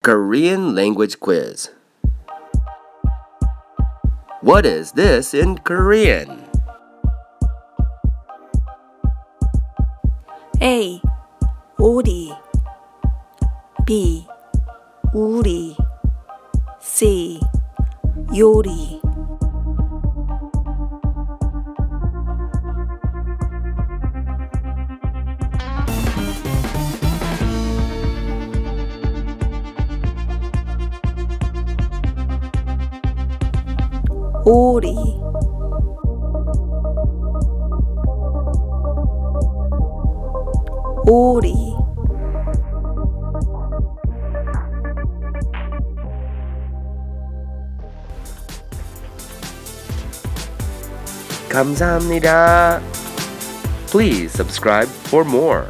Korean language quiz. What is this in Korean? A. 오리 B. 우리 C. 요리 오리 오리 감사합니다. Please subscribe for more.